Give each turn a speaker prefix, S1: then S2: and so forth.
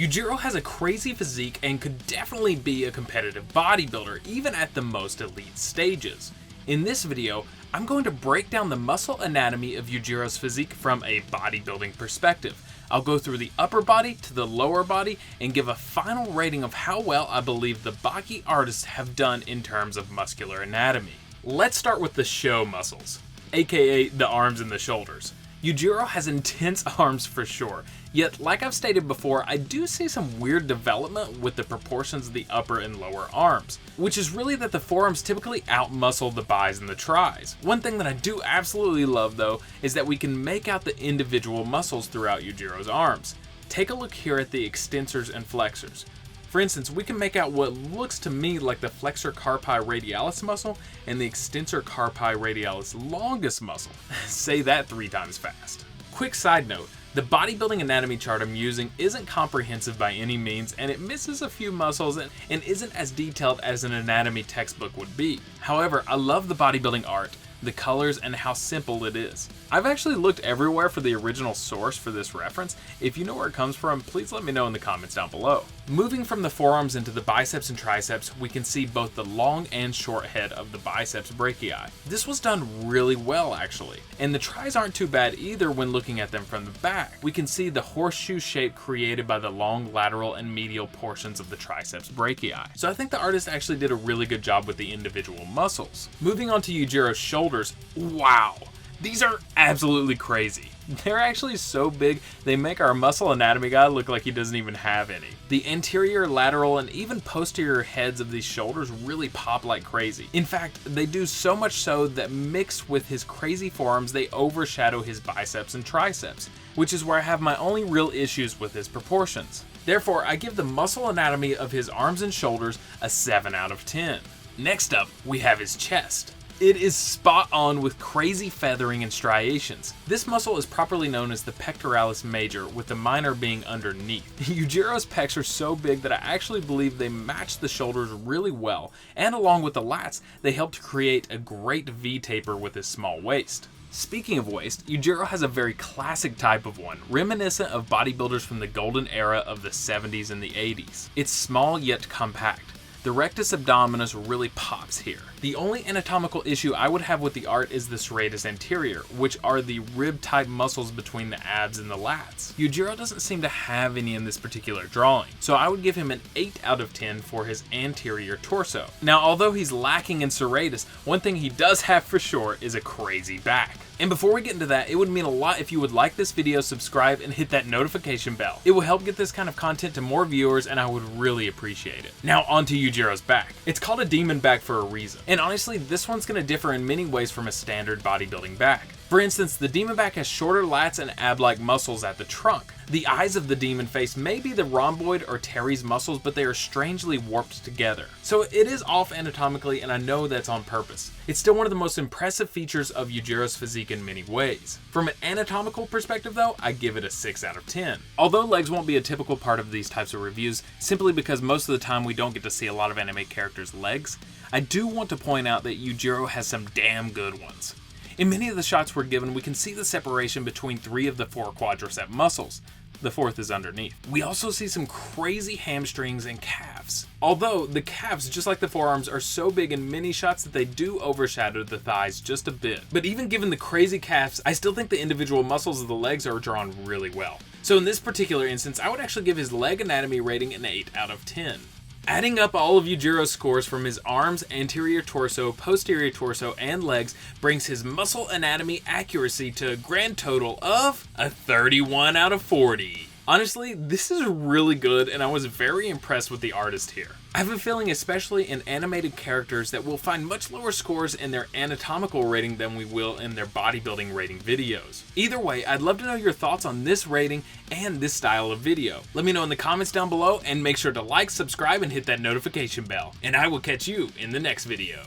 S1: Yuujiro has a crazy physique and could definitely be a competitive bodybuilder, even at the most elite stages. In this video, I'm going to break down the muscle anatomy of Yujiro's physique from a bodybuilding perspective. I'll go through the upper body to the lower body and give a final rating of how well I believe the Baki artists have done in terms of muscular anatomy. Let's start with the show muscles, aka the arms and the shoulders. Yuujiro has intense arms for sure, yet like I've stated before, I do see some weird development with the proportions of the upper and lower arms, which is really that the forearms typically outmuscle the bis and the tris. One thing that I do absolutely love though is that we can make out the individual muscles throughout Yujiro's arms. Take a look here at the extensors and flexors. For instance, we can make out what looks to me like the flexor carpi radialis muscle and the extensor carpi radialis longus muscle. Say that 3 times fast. Quick side note, the bodybuilding anatomy chart I'm using isn't comprehensive by any means, and it misses a few muscles and isn't as detailed as an anatomy textbook would be. However, I love the bodybuilding art, the colors, and how simple it is. I've actually looked everywhere for the original source for this reference. If you know where it comes from, please let me know in the comments down below. Moving from the forearms into the biceps and triceps, we can see both the long and short head of the biceps brachii. This was done really well actually, and the tris aren't too bad either when looking at them from the back. We can see the horseshoe shape created by the long lateral and medial portions of the triceps brachii. So I think the artist actually did a really good job with the individual muscles. Moving on to Yujiro's shoulders, wow! These are absolutely crazy. They're actually so big, they make our muscle anatomy guy look like he doesn't even have any. The anterior, lateral, and even posterior heads of these shoulders really pop like crazy. In fact, they do so much so that mixed with his crazy forearms, they overshadow his biceps and triceps, which is where I have my only real issues with his proportions. Therefore, I give the muscle anatomy of his arms and shoulders a 7 out of 10. Next up, we have his chest. It is spot on with crazy feathering and striations. This muscle is properly known as the pectoralis major, with the minor being underneath. Yujiro's pecs are so big that I actually believe they match the shoulders really well, and along with the lats, they help to create a great V-taper with his small waist. Speaking of waist, Yuujiro has a very classic type of one, reminiscent of bodybuilders from the golden era of the 70s and the 80s. It's small yet compact. The rectus abdominis really pops here. The only anatomical issue I would have with the art is the serratus anterior, which are the rib-type muscles between the abs and the lats. Yuujiro doesn't seem to have any in this particular drawing, so I would give him an 8 out of 10 for his anterior torso. Now, although he's lacking in serratus, one thing he does have for sure is a crazy back. And before we get into that, it would mean a lot if you would like this video, subscribe, and hit that notification bell. It will help get this kind of content to more viewers, and I would really appreciate it. Now onto Yujiro's back. It's called a demon back for a reason. And honestly, this one's going to differ in many ways from a standard bodybuilding back. For instance, the demon back has shorter lats and ab-like muscles at the trunk. The eyes of the demon face may be the rhomboid or teres muscles, but they are strangely warped together. So it is off anatomically, and I know that's on purpose. It's still one of the most impressive features of Yujiro's physique in many ways. From an anatomical perspective though, I give it a 6 out of 10. Although legs won't be a typical part of these types of reviews, simply because most of the time we don't get to see a lot of anime characters' legs, I do want to point out that Yuujiro has some damn good ones. In many of the shots we're given, we can see the separation between 3 of the 4 quadricep muscles. The 4th is underneath. We also see some crazy hamstrings and calves. Although the calves, just like the forearms, are so big in many shots that they do overshadow the thighs just a bit. But even given the crazy calves, I still think the individual muscles of the legs are drawn really well. So in this particular instance, I would actually give his leg anatomy rating an 8 out of 10. Adding up all of Yujiro's scores from his arms, anterior torso, posterior torso, and legs brings his muscle anatomy accuracy to a grand total of a 31 out of 40. Honestly, this is really good, and I was very impressed with the artist here. I have a feeling, especially in animated characters, that we'll find much lower scores in their anatomical rating than we will in their bodybuilding rating videos. Either way, I'd love to know your thoughts on this rating and this style of video. Let me know in the comments down below, and make sure to like, subscribe, and hit that notification bell. And I will catch you in the next video.